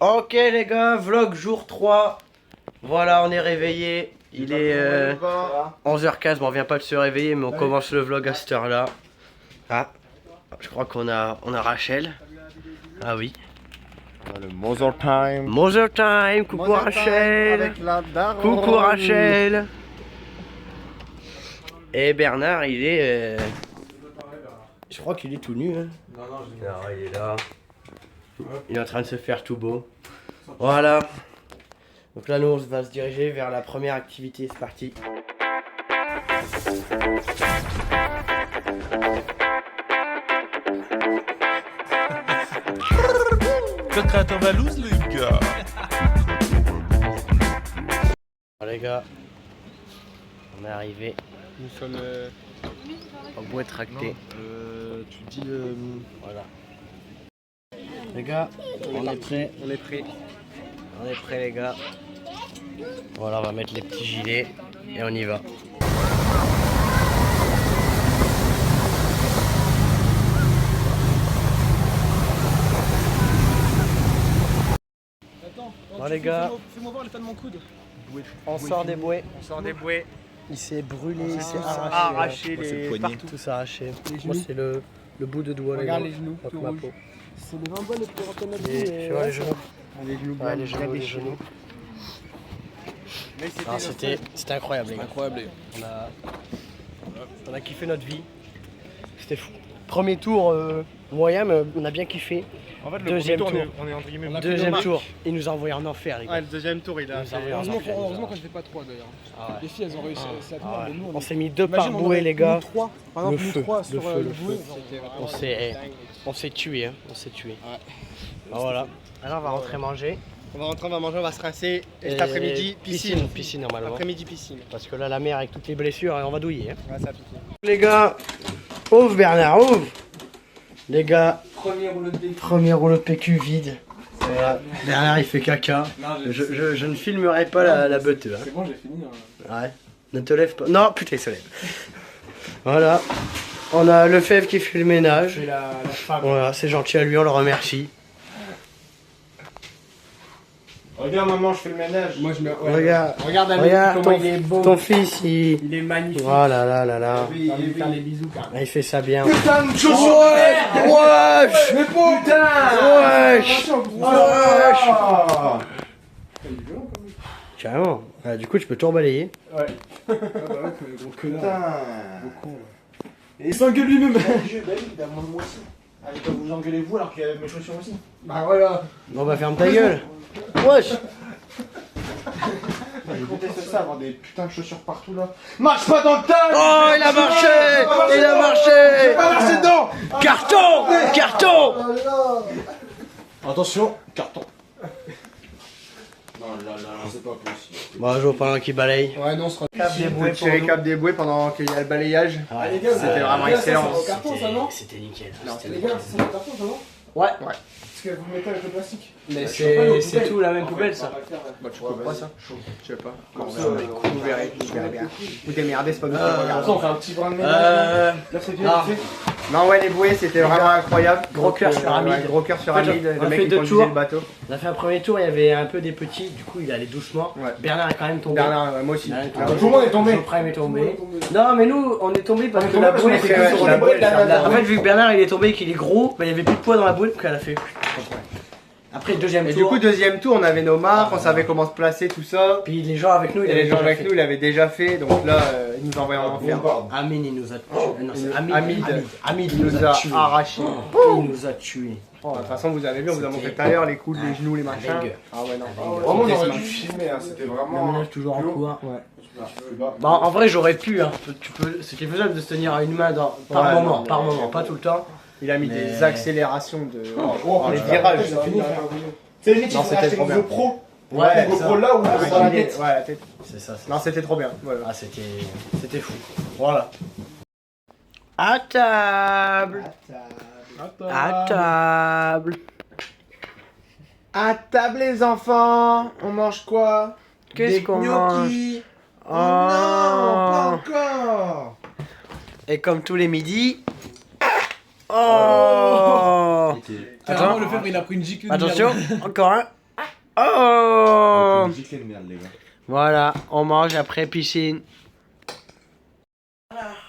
Ok les gars, vlog jour 3. Voilà, on est réveillé. Il est 11h15, bon on vient pas de se réveiller mais on commence le vlog à cette heure là. Ah, je crois qu'on a Rachel. Ah oui. Le Mother Time. Mother Time, coucou Rachel. Avec la daronne. Coucou Rachel. Et Bernard il est... Je crois qu'il est tout nu hein. Non, il est là. Il est en train de se faire tout beau. Voilà. Donc là nous on va se diriger vers la première activité, c'est parti. Co-créateur Valouz les gars. Bon, les gars, on est arrivé Nous sommes. au bois tracté. Tu dis. Voilà. Les gars, on est prêts. On est prêts. On est prêts les gars. Voilà, on va mettre les petits gilets et on y va. Bon les gars, Fais-moi voir l'état de mon coude. on sort des bouées. On sort des bouées. Il s'est brûlé, il s'est Arraché c'est le les. poignet. Tout s'est arraché. Les Moi genoux. c'est le bout de doigt. Regarde gars. les genoux, Contre tout ma rouge. peau. C'est des 20 balles les plus reconnaissables. Et, les genoux. Les genoux, Ouais, les genoux, les genoux. Mais Non, c'était incroyable les gars. Incroyable. On a kiffé notre vie. C'était fou. Premier tour moyen, mais on a bien kiffé. En fait, le Deuxième premier tour. on est entre guillemets. Deuxième tour, il nous a envoyé en enfer les gars. Ouais, le deuxième tour, il a. Nous avons Heureusement, enfer, heureusement qu'on ne fait pas 3 d'ailleurs. Ah ouais. Les filles elles ont réussi à tenir, mais nous On s'est mis deux par Imagine, on bouée aurait les gars. nous 3, par exemple, Le nous feu, 3 le sur feu, le le bouée, feu. c'était vraiment- On s'est tué, hein. On s'est tué. Ah, voilà. Alors on va rentrer manger. On va rentrer, on va manger, on va se rincer. Et cet Et après-midi, piscine. Piscine normalement. Après-midi, piscine. Parce que là la mer avec toutes les blessures, on va douiller. Hein. Ouais, ça pique. Les gars, ouvre Bernard, ouvre. Les gars, premier rouleau de PQ vide. Voilà. Bernard il fait caca. Je ne filmerai pas la beute. Hein. C'est bon, j'ai fini. Ouais. Ne te lève pas. Non, putain, il se lève. Voilà. On a Lefebvre qui fait le ménage. C'est la femme. Voilà, c'est gentil à lui, on le remercie. Regarde, maman, je fais le ménage. Moi je me. Regarde, Ami, regarde comment il est beau. ton fils, il... Il est magnifique. Voilà, là, là, là. Il va lui faire des bisous car. Ah, il fait ça bien. Putain de Wesh, wesh, Mais putain. wesh, wesh. Ah. Carrément. Ah, du coup, tu peux tout rebalayer. Ouais. Ah bah ouais, que gros connard. Putain. Et il s'engueule lui-même. Bah oui, il a moins de moi aussi. Allez, quand vous engueulez vous alors qu'il y a mes chaussures aussi. Bah voilà. Bon, bah, ferme ta gueule. Wesh. Je conteste ça, avoir des putains de chaussures partout là. Marche pas dans le tas. Oh, il a marché. Il a marché. Pas marcher dedans. Carton, carton. Attention, carton. Non, là, c'est pas possible. Bon, je vois pas un qui balaye. Ouais, non, on se Cap des bouées, petit récap des bouées pendant qu'il y a le balayage. Ah, les gars, C'était vraiment excellent. C'est au carton ça non C'était nickel. Les gars, c'est au carton ça non Ouais. Parce que vous mettez avec le plastique. Mais c'est tout la même poubelle ça. Bah, tu comprends pas ça? Je sais pas. Comme ça, Vous verrez, vous verrez bien. Vous démerdez, c'est pas nous qui regardons. on fait un petit brin de ménage. Euh... Là, c'est non. Non, ouais, les bouées, c'était vraiment incroyable. Gros cœur Donc, sur Hamid. ouais, gros cœur sur En fait, Hamid, on a le fait mec qui deux conduisait tours. le bateau. On a fait un premier tour, il y avait un peu des petits, du coup il allait doucement. Ouais. Bernard est quand même tombé. Bernard, moi aussi. Bernard est Ah, tombé. Tout le monde est tombé. Geoffrey est tombé. Non mais nous on est tombé parce On est que tombé la parce boule qu'on était était sur sur la la boule. boule derrière. En fait vu que Bernard il est tombé et qu'il est gros, bah, il y avait plus de poids dans la boule, donc elle a fait. Après le deuxième Et tour. du coup, deuxième tour, on avait nos marques, on savait comment se placer, tout ça. Puis les gens avec nous, Et ils avaient les gens déjà avec fait. nous, il avait déjà fait, donc là, il nous envoyait en enfer. Amin il nous a tué. Non, c'est Hamid. Hamid Il nous a tué. arraché. Il nous a tués. De toute façon, vous avez vu, on vous a montré tout à l'heure les coudes, les genoux, les machins. Banger. Ah ouais, non. Vraiment, on aurait C'était dû filmer, hein, c'était Le vraiment. ménage toujours en cours. Ouais. Bah, en vrai j'aurais pu, hein. C'était faisable de se tenir à une main par Ouais, moment, non, par moment, pas tout le temps. Il a mis Mais- des accélérations de. Oh, les putain, virages. c'est fini. C'est limite, Non, il faut c'était acheter trop une bien. GoPro. Ouais, Une GoPro là où on Avec est dans la une idée. tête. Ouais, la tête. c'est ça. Non, c'était trop bien. Voilà. Ah, c'était fou. Voilà. À table. À table. À table, les enfants, on mange quoi? Qu'est-ce qu'on mange? Oh non, pas encore. Et comme tous les midis. Oh. Carrément, le Lefebvre, il a pris une giclée. de Attention, merde. encore un. Oh! Gicler de merde, les gars. Voilà, on mange après piscine.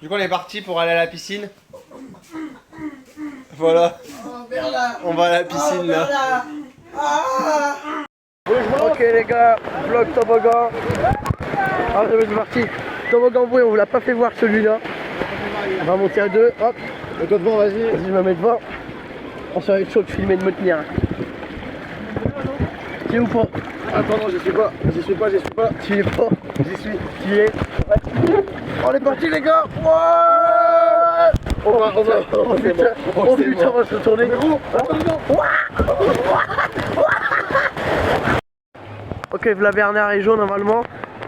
Du coup, on est parti pour aller à la piscine. Voilà. On va à la piscine là. Ok les gars, vlog toboggan. Ah c'est parti. Toboggan bruit, on vous l'a pas fait voir celui-là. On va monter à deux, hop. Et toi devant, vas-y. Vas-y, je me mets devant. On serait chaud de filmer de me tenir. Tu es ou pas? Attends, non, j'y suis pas. J'y suis pas. Tu y es pas? J'y suis. Tu y es? Ouais. On est parti les gars. Ouais. Oh putain, oh putain, on va se retourner. Ok, voilà Bernard et Jo normalement.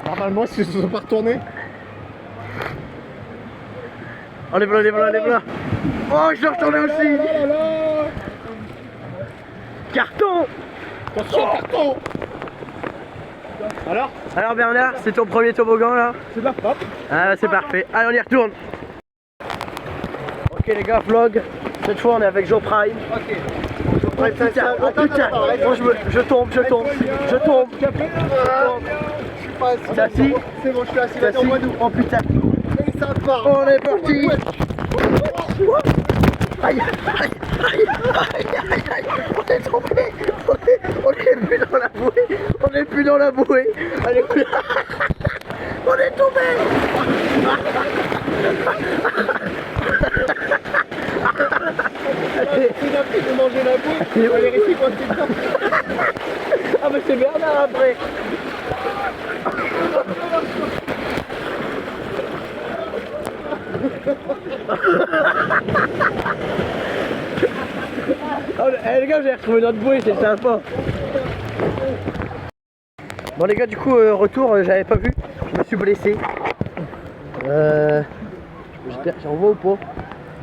Normalement, si ils se sont pas retournés. Oh les blas. Oh, je suis retourné aussi. Carton. Attention, carton. Alors Bernard, c'est ton premier toboggan là? C'est de la frappe. Ah c'est parfait. Allez on y retourne. Ok les gars, vlog. Cette fois on est avec Joe Prime. Ok. Oh putain, je tombe. T'es assis? C'est bon, je suis assis. T'es assis? Oh putain. Et ça part. On est parti. Aïe. On est tombé. On est plus dans la bouée. Allez, on est tombé. C'est appris de manger la bouée. On est resté coincé dedans. Ah mais c'est Bernard après. Oh, les gars, j'ai retrouvé notre bouée, c'est sympa. Bon les gars, du coup, retour, j'avais pas vu, je me suis blessé. J'en vois ou pas?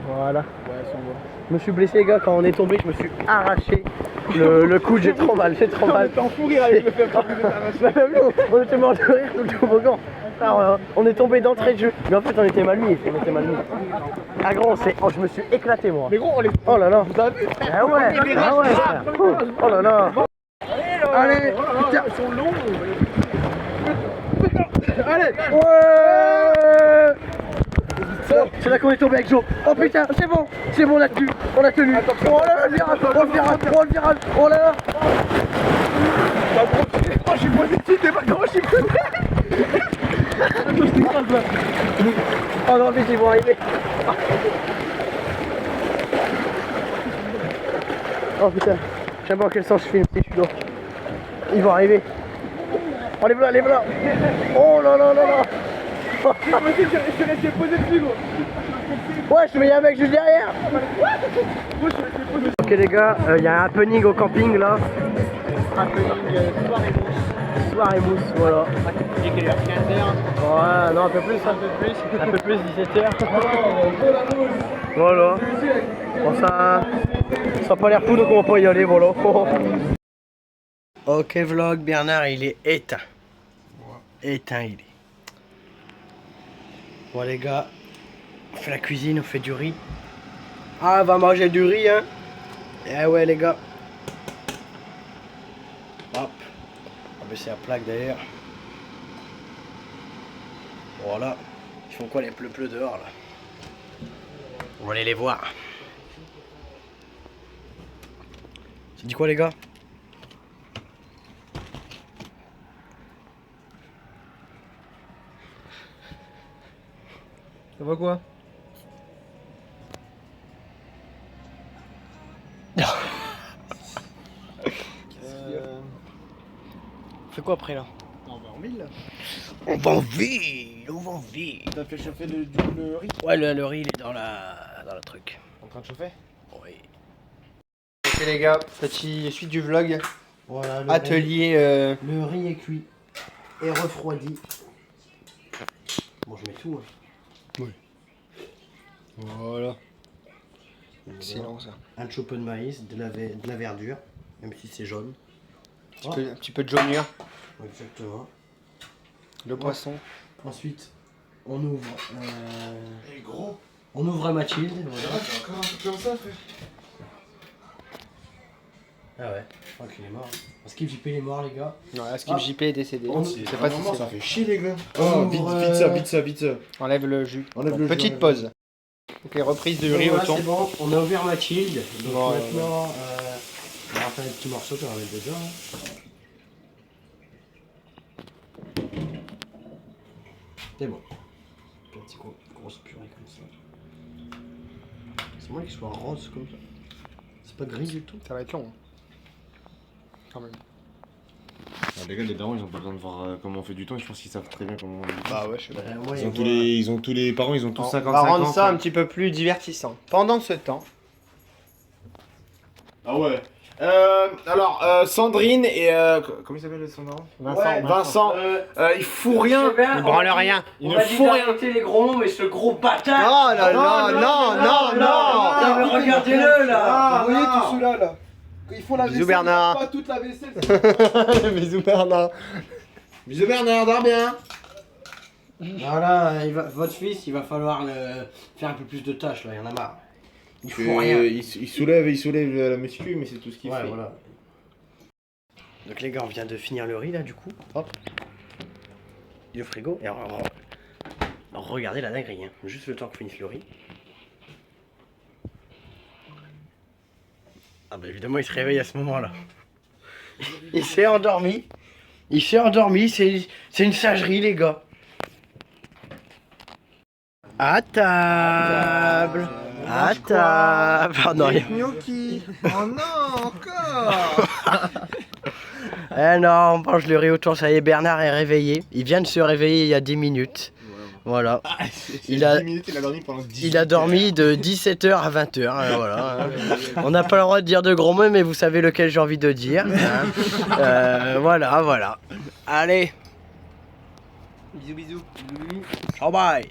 Voilà. Ouais, si on voit. Je me suis blessé les gars, quand on est tombé, je me suis arraché le coude, j'ai trop mal. On était en fou rire avec le fait que Même nous, on était mort de rire tout le toboggan. Alors, on est tombé d'entrée de jeu, mais en fait on était mal mis. Ah gros, je me suis éclaté moi. Mais gros, on les. Oh là là. Vous avez vu? Ah ouais, frère. Oh là là. Allez, putain. Ils sont longs. Allez. Ouais. C'est là qu'on est tombé avec Joe. Oh putain, c'est bon, on a tenu. Oh là là, le virage. Oh là là. Oh, j'ai posé petit débat. Comment j'ai posé? Oh non, vite, ils vont arriver. Oh putain, je sais pas dans quel sens je filme, si je suis là. Ils vont arriver. Oh les blas. Oh là là. Je suis resté posé dessus, gros. Ouais, je mets un mec juste derrière. Ok les gars, il y a un happening au camping là. Soirée mousse, voilà. Il est quelle heure? 15h. Ouais, non, un peu plus, 17h. Voilà. Bon, ça a pas l'air fou, donc on va pas y aller, voilà. Ok, vlog, Bernard, il est éteint. Éteint, il est. Bon, les gars, on fait la cuisine, on fait du riz. Ah, on va manger du riz, hein. Eh ouais, les gars. Hop. On va baisser la plaque d'ailleurs. Voilà. Ils font quoi les pleux dehors là? On va aller les voir. Ça dit quoi les gars? Ça va quoi? On fait quoi après là? On va en ville là. On va en ville. T'as fait chauffer le riz? Ouais, le riz il est dans le truc. En train de chauffer? Oui. Ok les gars, petit suite du vlog. Voilà, Atelier. Le riz est cuit et refroidi. Bon, je mets tout. Hein. Voilà. Excellent ça. Un chopin de maïs, de la verdure, même si c'est jaune. Un petit peu de jaunure. Exactement. Le poisson. Ensuite, on ouvre. Et gros. On ouvre à Mathilde. Voilà. Ah, t'as encore un truc comme ça, frère? Ah ouais, je crois qu'il est mort. Skip JP il est mort, les gars. Ouais, Skip JP est décédé. C'est pas si ça fait chier les gars. Oh, vite ça. Enlève le jus. Enlève le jus, Petite enlève pause. Ok, reprise de riz au thon. C'est bon, on a ouvert Mathilde. Donc Ouais, maintenant, on va faire des petits morceaux qu'on va mettre dedans. C'est bon. Un petit grosse purée comme ça. C'est moi qu'il soit rose comme ça. C'est pas gris du tout. Ça va être long. Quand même. Les gars, les darons, ils ont pas besoin de voir comment on fait du thon, je pense qu'ils savent très bien comment on fait. Bah ouais, je sais pas. Ils ont tous les parents, ils ont tous On 55 va rendre ans, ça quoi. un petit peu plus divertissant. Pendant ce temps, Ah ouais. Alors, Sandrine et comment il s'appelle Sandrine Vincent. Il fout rien. il branle rien. Il ne fout rien. les gros mots, mais ce gros bâtard. Oh là là, non. mais regardez-le là. Vous voyez tout ceux-là là. Quand ils font la Bisous, vaisselle, Bernard. pas toute la vaisselle. Bisous Bernard. Bisous Bernard, dors bien. Voilà, votre fils, il va falloir faire un peu plus de tâches là, il y en a marre. Il faut rien. Il soulève la muscu, mais c'est tout ce qu'il Ouais, fait. voilà. Donc les gars, on vient de finir le riz là du coup. Hop. Il est au frigo. Et alors, regardez la dinguerie, hein. Juste le temps qu'on finisse le riz. Ah bah évidemment il se réveille à ce moment-là. Il s'est endormi. C'est une sagerie les gars. À table. À table. Oh non, Gnocchi. Oh non, encore. eh non, on mange le riz au thon, ça y est, Bernard est réveillé. Il vient de se réveiller il y a 10 minutes. Voilà. Il a dormi pendant 10 Il a dormi de 17h à 20h. Voilà. On n'a pas le droit de dire de gros mots, mais vous savez lequel j'ai envie de dire. Hein. Voilà. Allez. Bisous. Ciao, bye.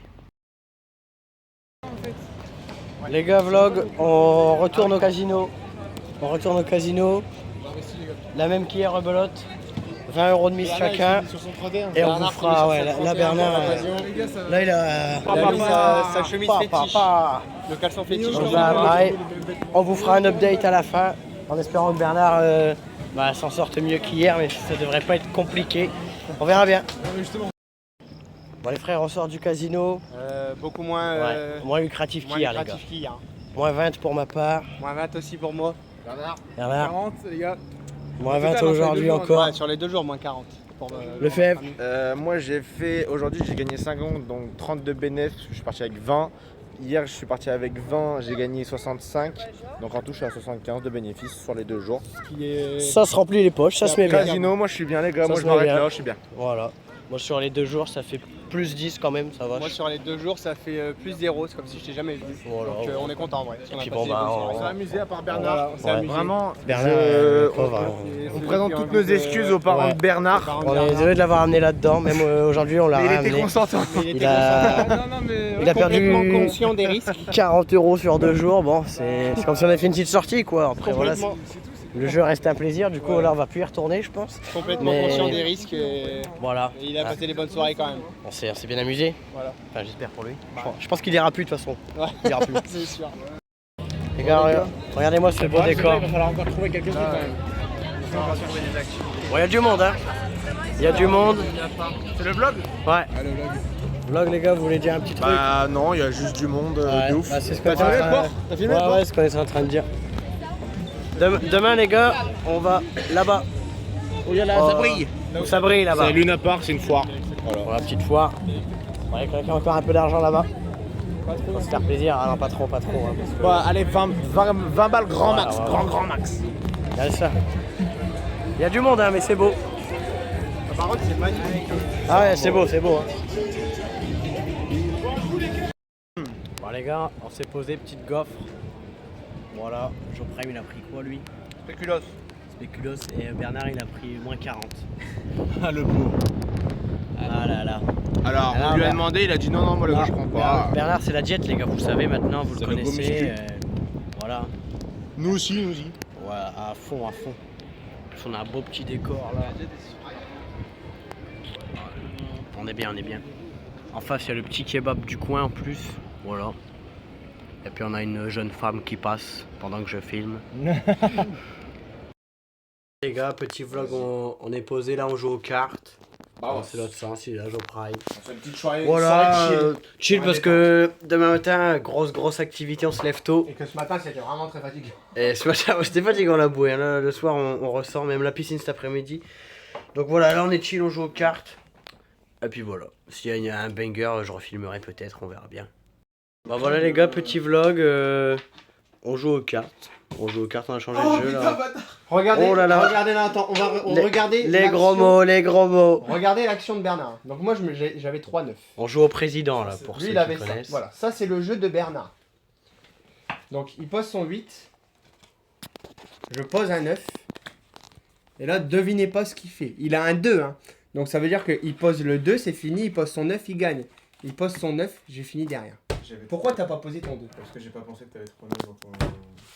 Les gars, vlog, on retourne au casino. La même qu'hier, rebelote. 20 € de mise chacun. Et on vous fera, ouais, là Bernard. Là il a sa chemise fétiche. Le caleçon fétiche. Donc, pareil, on vous fera un update à la fin, en espérant que Bernard s'en sorte mieux qu'hier, mais ça devrait pas être compliqué. On verra bien. Bon les frères, on sort du casino. Beaucoup moins, Moins lucratif moins qu'hier les gars. lucratif qu'hier. Moins 20 pour ma part. Moins 20 aussi pour moi. Bernard. 40 les gars. Moins 20 aujourd'hui encore. Ouais, sur les 2 jours, moins 40. Le fève. Moi aujourd'hui j'ai gagné 50, donc 32 bénéfices, je suis parti avec 20. Hier je suis parti avec 20, j'ai gagné 65, donc en tout je suis à 75 de bénéfices sur les 2 jours. Ça se remplit les poches, ça se met bien. Casino, moi je suis bien les gars, Ça moi se je met m'arrête bien. là, je suis bien. Voilà. Moi sur les 2 jours ça fait plus 10 quand même, ça va. Moi sur les 2 jours ça fait plus 0, c'est comme si je t'ai jamais vu. Voilà. Donc on est content en vrai. Et puis bon bah On s'est amusé à part Bernard, on s'est amusé. Vraiment, Bernard, on présente toutes nos excuses aux parents de Bernard. On est désolé de l'avoir amené là-dedans, même aujourd'hui on l'a Mais il était ramené. consentant. Il a perdu conscient des risques. 40 € sur 2 jours, bon c'est comme si on avait fait une petite sortie quoi. Après voilà, le jeu reste un plaisir, du coup là on va plus y retourner je pense. Complètement Mais- conscient des risques et Voilà. il a passé des bonnes soirées quand même. On s'est bien amusé. Voilà. Enfin j'espère pour lui. Je pense qu'il ira plus de toute façon. Ouais. Il ira plus. C'est sûr. Les gars, regardez-moi ce beau décor. Il va falloir encore trouver quelques trucs quand même. Bon, il y a du monde hein. Il y a du monde. C'est le vlog? Ouais. Vlog les gars, vous voulez dire un petit truc? Bah non, il y a juste du monde Ouais, de ouf. bah, c'est ce qu'on T'as filmé est en le train- port? T'as filmé le port? Ouais, c'est ce qu'on est en train de dire. Demain les gars, on va là-bas. Où il y a Ça brille. Où ça brille là-bas. C'est Luna Park, c'est une foire. Pour la petite foire. Ouais, quelqu'un qui a encore un peu d'argent là-bas. On va se faire plaisir. Ah non, pas trop. Hein, parce que- Ouais, allez, 20 balles grand max, Ouais. grand max. Regardez ça. Il y a du monde, hein, mais c'est beau. Par contre, c'est magnifique. Ah ouais, c'est beau. Hein. Bon les gars, on s'est posé petite gaufre. Voilà, Joprime il a pris quoi lui? Spéculos. Spéculos et Bernard il a pris moins 40. Ah le beau. Ah là là. Alors, Alors, on lui a Ber- demandé, il a dit non, moi le gars, je prends pas. Bernard c'est la diète les gars, vous le savez maintenant, vous le C'est le beau connaissez. muscu. Voilà. Nous aussi. Ouais, à fond. On a un beau petit décor là. On est bien. En face il y a le petit kebab du coin en plus. Voilà. Et puis on a une jeune femme qui passe pendant que je filme. Les gars, petit vlog, on est posé là, on joue aux cartes. Bah ouais. C'est l'autre sens, il est là, au Prime. On fait une petite soirée, Voilà, soirée chill Ouais, parce que demain matin, grosse activité, on se lève tôt. Et que ce matin, c'était vraiment très fatigué. Et ce matin, c'était fatigant la bouée. Hein. Là, le soir, on ressort, même la piscine cet après-midi. Donc voilà, là on est chill, on joue aux cartes. Et puis voilà, s'il y a un banger, je refilmerai peut-être, on verra bien. Bah voilà les gars, petit vlog. On joue aux cartes. On joue aux cartes, on a changé de jeu là. Regardez, Oh là là. regardez là, attends, on va regarder Les gros l'action- mots, les gros mots. Regardez l'action de Bernard. Donc moi, j'avais 3-9. On joue au président là, pour Lui, ceux il avait qui ça. connaissent. Voilà, ça c'est le jeu de Bernard. Donc il pose son 8. Je pose un 9. Et là, devinez pas ce qu'il fait. Il a un 2. Hein. Donc ça veut dire qu'il pose le 2, c'est fini. Il pose son 9, il gagne. Il pose son 9, j'ai fini derrière. Pourquoi t'as pas posé ton 2? Parce que j'ai pas pensé que t'avais 3 dans ton...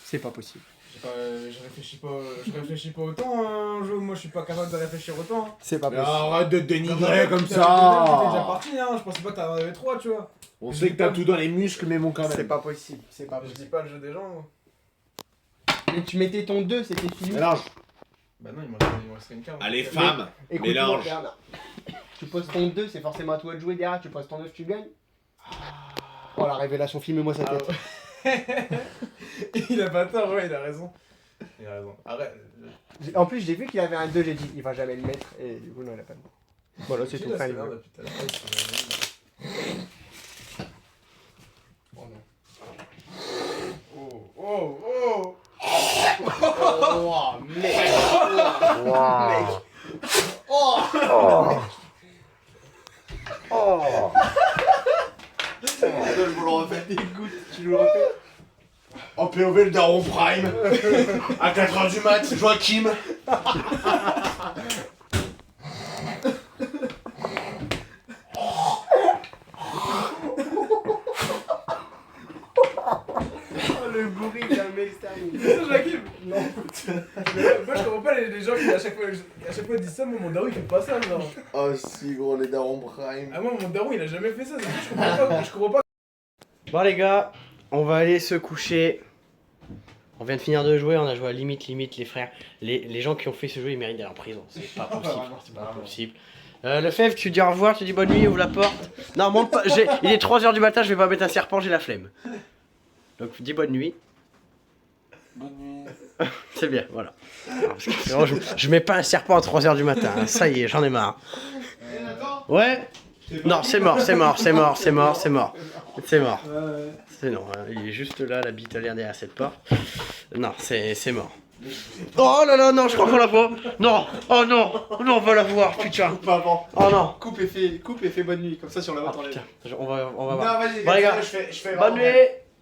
C'est pas possible. Je réfléchis pas autant à un jeu, moi je suis pas capable de réfléchir autant. Hein. C'est pas Mais possible. arrête de te dénigrer comme T'es déjà ça. parti, hein. Je pensais pas que t'en avais 3, tu vois. On sait que t'as tout dans les muscles, mais bon quand C'est même. pas possible. C'est pas Je possible. dis pas le jeu des gens. Moi. Mais tu mettais ton 2, c'était fini. Mélange. Bah non, il m'en resterait une carte. Allez femme, Écoute-moi, mélange. Bernard. Tu poses ton 2, c'est forcément à toi de jouer derrière. Tu poses ton 9, tu gagnes. Oh la révélation, filme-moi sa tête. Il a pas tort, ouais, il a raison. Il a raison. Arrête. En plus, j'ai vu qu'il avait un 2, j'ai dit il va jamais le mettre. Et du coup, non, il a pas le bon. Voilà, c'est Qui tout. l'a Fin fait du là, jeu. depuis tout à l'heure. Oh non. Oh, oh, oh. Oh, mec. Mec. Je vous le refais. Écoute, tu le refais. En POV le daron prime. À 4h du mat, Joachim. Oh, le bourri, il a un extermine. C'est ça, Joachim. Non. Moi, je comprends pas les gens qui, à chaque fois, disent ça. Moi, mon daron, il fait pas ça, genre. Oh si gros, les darons prime. Ah, moi, mon daron, il a jamais fait ça. Je comprends pas. Je comprends pas. Bon les gars, on va aller se coucher. On vient de finir de jouer, on a joué à limite les frères. Les gens qui ont fait ce jeu, ils méritent d'aller en prison. C'est pas possible, c'est pas possible. Le Fèvre, tu dis au revoir, tu dis bonne nuit, ouvre la porte. Non, monte pas, il est 3h du matin, je vais pas mettre un serpent, j'ai la flemme. Donc dis bonne nuit. Bonne nuit. C'est bien, voilà. Alors, parce que vraiment, je mets pas un serpent à 3h du matin, hein. Ça y est, j'en ai marre. Ouais. Non, c'est mort. C'est non, il est juste là, la bite a l'air derrière cette porte. Non, c'est mort. Oh là là, non, je crois qu'on la voit. Non, oh non, on va la voir, putain. Pas avant. Oh non. Coupe et fais bonne nuit, comme ça sur la Oh, voix t'enlèves. putain, on va voir. Non, vas-y, Bon, les gars, je fais bonne nuit.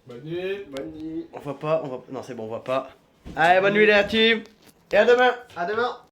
Bonne nuit. Bonne nuit. On voit pas, non c'est bon, on voit pas. Allez, bonne nuit les team. Et à demain. À demain.